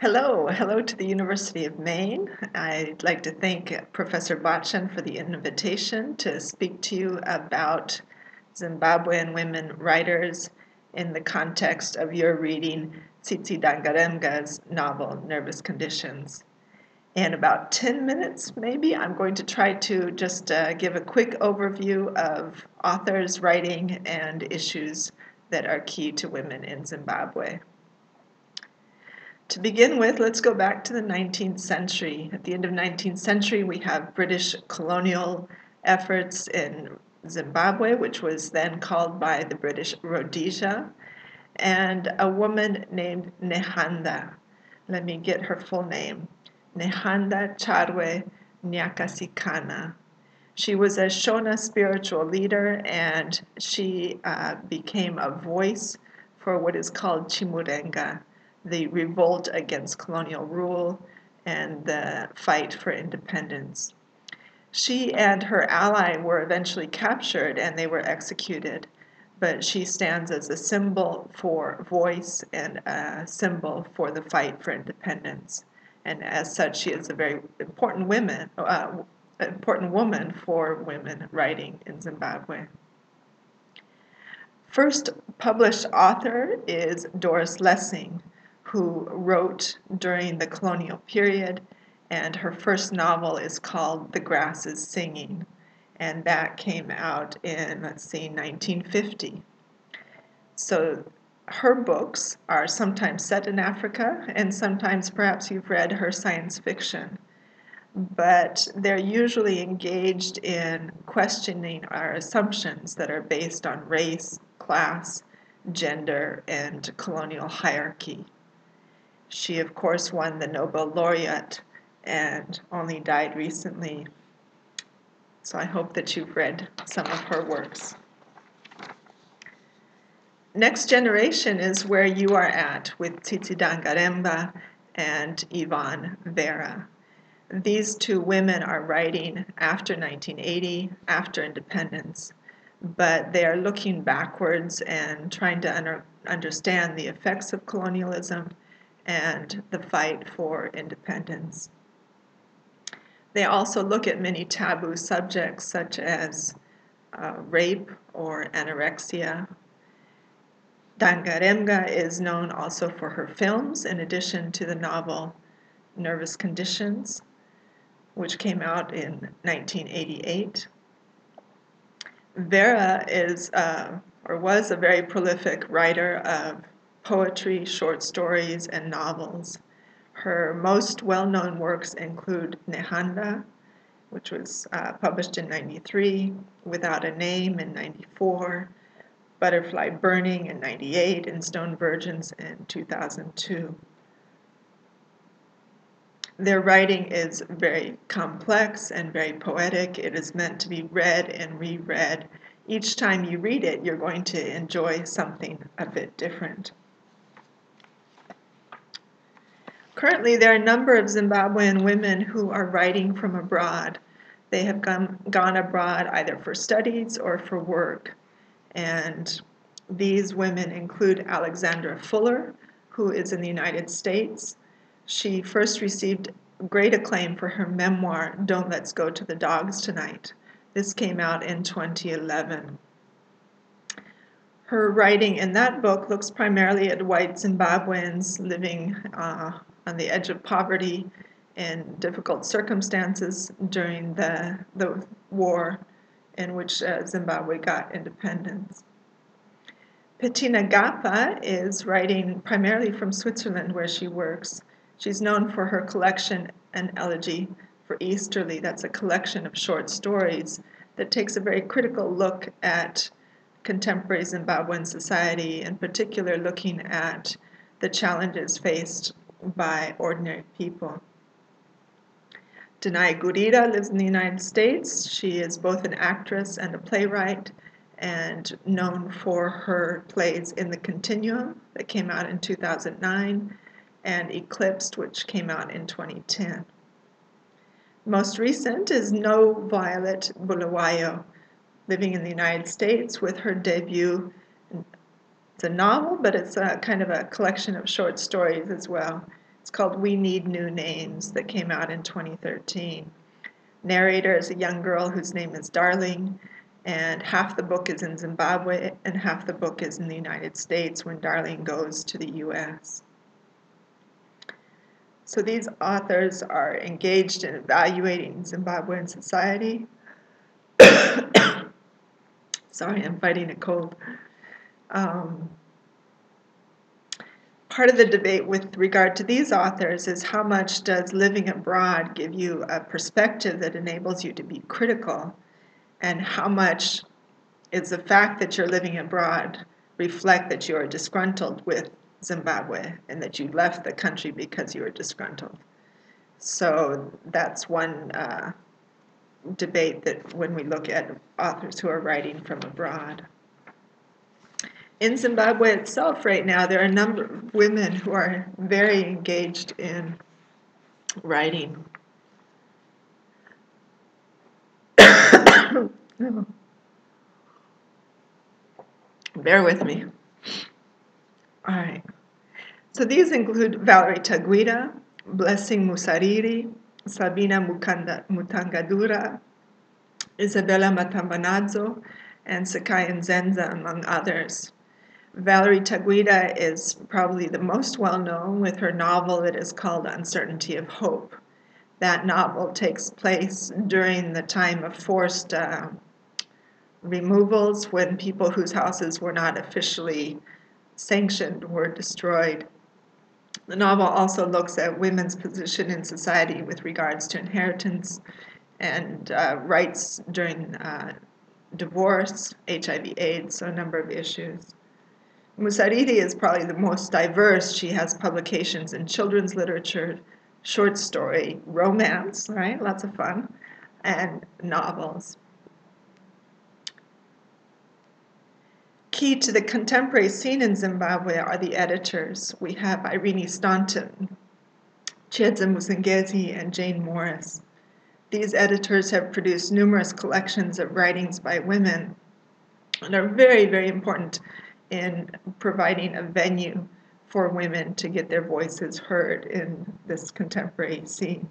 Hello to the University of Maine. I'd like to thank Professor Botchin for the invitation to speak to you about Zimbabwean women writers in the context of your reading Tsitsi Dangarembga's novel, Nervous Conditions. In about 10 minutes, maybe, I'm going to try to just give a quick overview of authors' writing and issues that are key to women in Zimbabwe. To begin with, let's go back to the 19th century. At the end of the 19th century, we have British colonial efforts in Zimbabwe, which was then called by the British Rhodesia, and a woman named Nehanda. Let me get her full name. Nehanda Charwe Nyakasikana. She was a Shona spiritual leader, and she became a voice for what is called Chimurenga, the revolt against colonial rule and the fight for independence. She and her ally were eventually captured and they were executed, but she stands as a symbol for voice and a symbol for the fight for independence. And as such, she is a very important woman for women writing in Zimbabwe. First published author is Doris Lessing, who wrote during the colonial period, and her first novel is called The Grass is Singing, and that came out in, 1950. So her books are sometimes set in Africa, and sometimes perhaps you've read her science fiction, but they're usually engaged in questioning our assumptions that are based on race, class, gender, and colonial hierarchy. She, of course, won the Nobel laureate and only died recently. So I hope that you've read some of her works. Next generation is where you are at with Tsitsi Dangarembga and Yvonne Vera. These two women are writing after 1980, after independence, but they are looking backwards and trying to understand the effects of colonialism and the fight for independence. They also look at many taboo subjects such as rape or anorexia. Dangarembga is known also for her films, in addition to the novel Nervous Conditions, which came out in 1988. Vera is, or was, a very prolific writer of poetry, short stories, and novels. Her most well-known works include Nehanda, which was published in 93, Without a Name in 94, Butterfly Burning in 98, and Stone Virgins in 2002. Their writing is very complex and very poetic. It is meant to be read and reread. Each time you read it, you're going to enjoy something a bit different. Currently, there are a number of Zimbabwean women who are writing from abroad. They have gone abroad either for studies or for work. And these women include Alexandra Fuller, who is in the United States. She first received great acclaim for her memoir, Don't Let's Go to the Dogs Tonight. This came out in 2011. Her writing in that book looks primarily at white Zimbabweans living on the edge of poverty in difficult circumstances during the war in which Zimbabwe got independence. Bettina Gappa is writing primarily from Switzerland, where she works. She's known for her collection, An Elegy for Easterly. That's a collection of short stories that takes a very critical look at contemporary Zimbabwean society, in particular looking at the challenges faced by ordinary people. Danai Gurira lives in the United States. She is both an actress and a playwright, and known for her plays In the Continuum that came out in 2009, and Eclipsed, which came out in 2010. Most recent is No Violet Bulawayo, living in the United States with her debut. It's a novel, but it's a kind of a collection of short stories as well. It's called We Need New Names, that came out in 2013. Narrator is a young girl whose name is Darling, and half the book is in Zimbabwe and half the book is in the United States when Darling goes to the US. So these authors are engaged in evaluating Zimbabwean society. Sorry, I'm fighting a cold. Part of the debate with regard to these authors is how much does living abroad give you a perspective that enables you to be critical, and how much is the fact that you're living abroad reflect that you are disgruntled with Zimbabwe and that you left the country because you were disgruntled. So that's one debate that when we look at authors who are writing from abroad. In Zimbabwe itself right now, there are a number of women who are very engaged in writing. Bear with me. All right. So these include Valerie Taguida, Blessing Musariri, Sabina Mutangadura, Isabella Matambanazzo, and Sakai Nzenza, among others. Valerie Taguida is probably the most well-known with her novel that is called Uncertainty of Hope. That novel takes place during the time of forced removals, when people whose houses were not officially sanctioned were destroyed. The novel also looks at women's position in society with regards to inheritance and rights during divorce, HIV/AIDS, so a number of issues. Musariri is probably the most diverse. She has publications in children's literature, short story, romance, right? Lots of fun, and novels. Key to the contemporary scene in Zimbabwe are the editors. We have Irene Staunton, Chiedza Musengezi, and Jane Morris. These editors have produced numerous collections of writings by women and are very, very important in providing a venue for women to get their voices heard in this contemporary scene.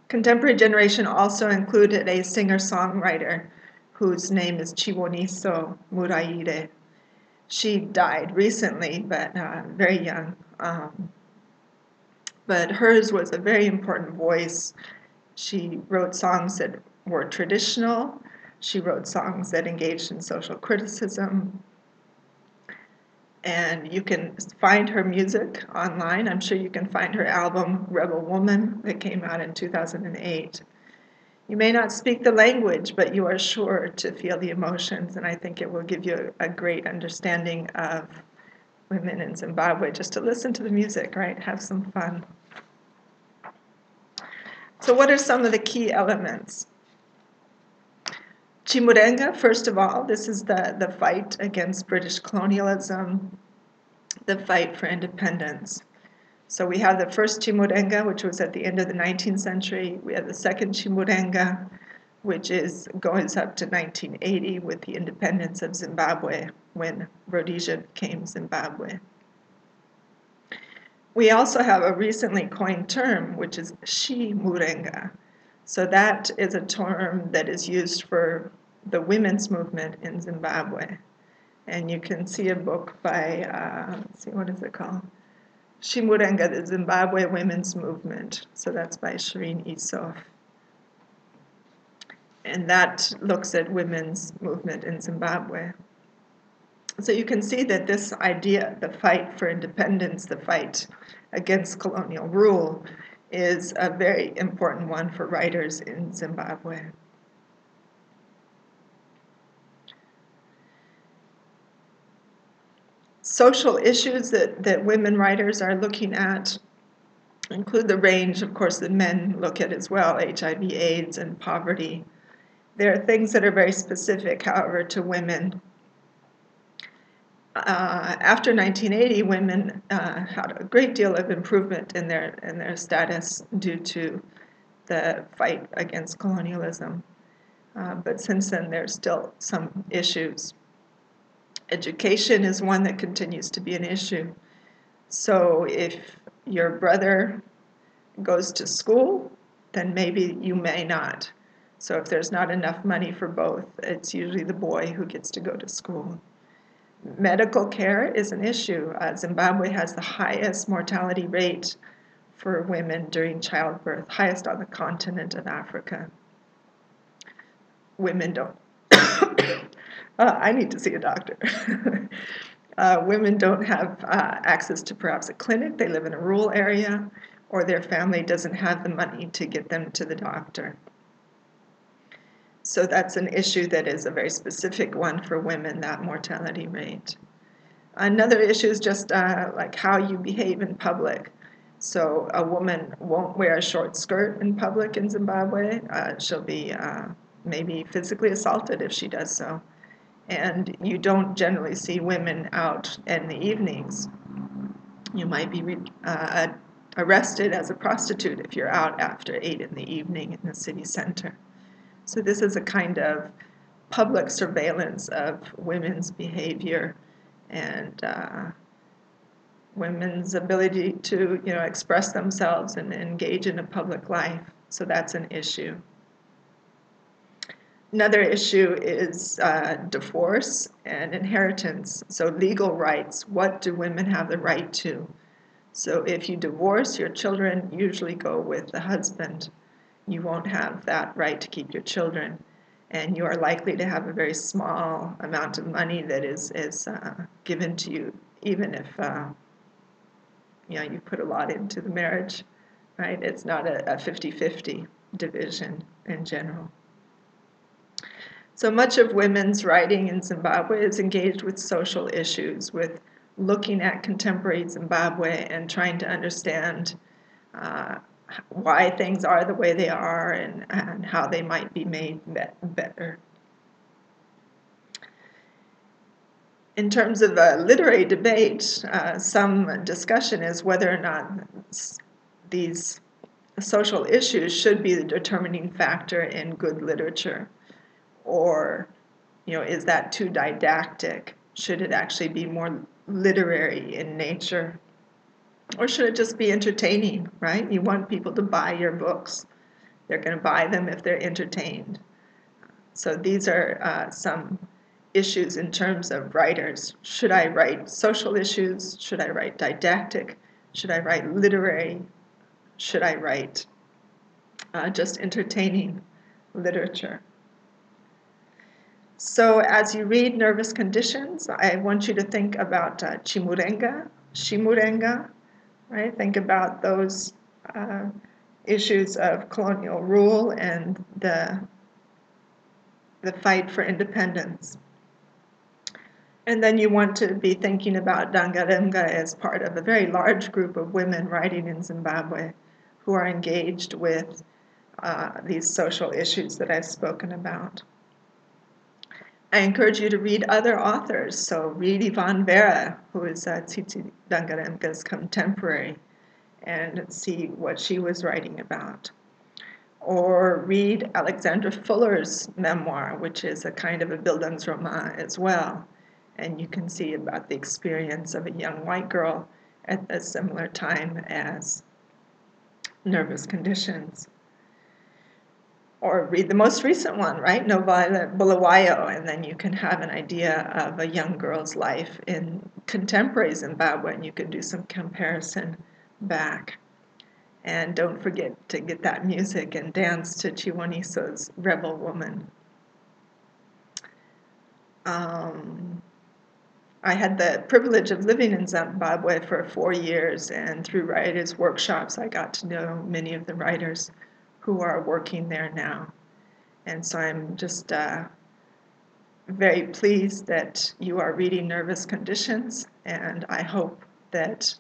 Contemporary generation also included a singer-songwriter whose name is Chiwoniso Muraire. She died recently, but very young. But hers was a very important voice. She wrote songs that were traditional. She wrote songs that engaged in social criticism. And you can find her music online. I'm sure you can find her album, Rebel Woman, that came out in 2008. You may not speak the language, but you are sure to feel the emotions, and I think it will give you a great understanding of women in Zimbabwe just to listen to the music, right? Have some fun. So what are some of the key elements? Chimurenga, first of all, this is the fight against British colonialism, the fight for independence. So we have the first Chimurenga, which was at the end of the 19th century. We have the second Chimurenga, which goes up to 1980 with the independence of Zimbabwe, when Rhodesia became Zimbabwe. We also have a recently coined term, which is Chimurenga. So that is a term that is used for the women's movement in Zimbabwe. And you can see a book by, let's see, what is it called? Chimurenga, the Zimbabwe Women's Movement. So that's by Shireen Isof. And that looks at women's movement in Zimbabwe. So you can see that this idea, the fight for independence, the fight against colonial rule, is a very important one for writers in Zimbabwe. Social issues that women writers are looking at include the range, of course, that men look at as well, HIV/AIDS and poverty. There are things that are very specific, however, to women. After 1980, women had a great deal of improvement in their status due to the fight against colonialism. But since then, there's still some issues. Education is one that continues to be an issue. So if your brother goes to school, then maybe you may not. So if there's not enough money for both, it's usually the boy who gets to go to school. Medical care is an issue. Zimbabwe has the highest mortality rate for women during childbirth, highest on the continent of Africa. Women don't. I need to see a doctor. Women don't have access to perhaps a clinic. They live in a rural area, or their family doesn't have the money to get them to the doctor. So that's an issue that is a very specific one for women, that mortality rate. Another issue is just like how you behave in public. So a woman won't wear a short skirt in public in Zimbabwe. She'll be maybe physically assaulted if she does so. And you don't generally see women out in the evenings. You might be arrested as a prostitute if you're out after 8 in the evening in the city center. So this is a kind of public surveillance of women's behavior and women's ability to, express themselves and engage in a public life. So that's an issue. Another issue is divorce and inheritance. So legal rights, what do women have the right to? So if you divorce, your children usually go with the husband. You won't have that right to keep your children. And you are likely to have a very small amount of money that is given to you, even if you put a lot into the marriage, right? It's not a 50-50 division in general. So much of women's writing in Zimbabwe is engaged with social issues, with looking at contemporary Zimbabwe and trying to understand why things are the way they are and how they might be made better. In terms of a literary debate, some discussion is whether or not these social issues should be the determining factor in good literature. Or, is that too didactic? Should it actually be more literary in nature? Or should it just be entertaining, right? You want people to buy your books. They're going to buy them if they're entertained. So these are some issues in terms of writers. Should I write social issues? Should I write didactic? Should I write literary? Should I write just entertaining literature? So as you read Nervous Conditions, I want you to think about Shimurenga, right? Think about those issues of colonial rule and the fight for independence. And then you want to be thinking about Dangaremga as part of a very large group of women writing in Zimbabwe who are engaged with these social issues that I've spoken about. I encourage you to read other authors. So read Yvonne Vera, who is Tsitsi Dangaremga's contemporary, and see what she was writing about. Or read Alexandra Fuller's memoir, which is a kind of a Bildungsroman as well. And you can see about the experience of a young white girl at a similar time as Nervous Conditions. Or read the most recent one, right? No Violet Bulawayo, and then you can have an idea of a young girl's life in contemporary Zimbabwe, and you can do some comparison back. And don't forget to get that music and dance to Chiwoniso's Rebel Woman. I had the privilege of living in Zimbabwe for 4 years, and through writers' workshops, I got to know many of the writers who are working there now. And so I'm just very pleased that you are reading Nervous Conditions, and I hope that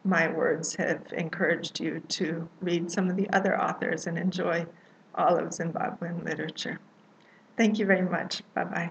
my words have encouraged you to read some of the other authors and enjoy all of Zimbabwean literature. Thank you very much. Bye-bye.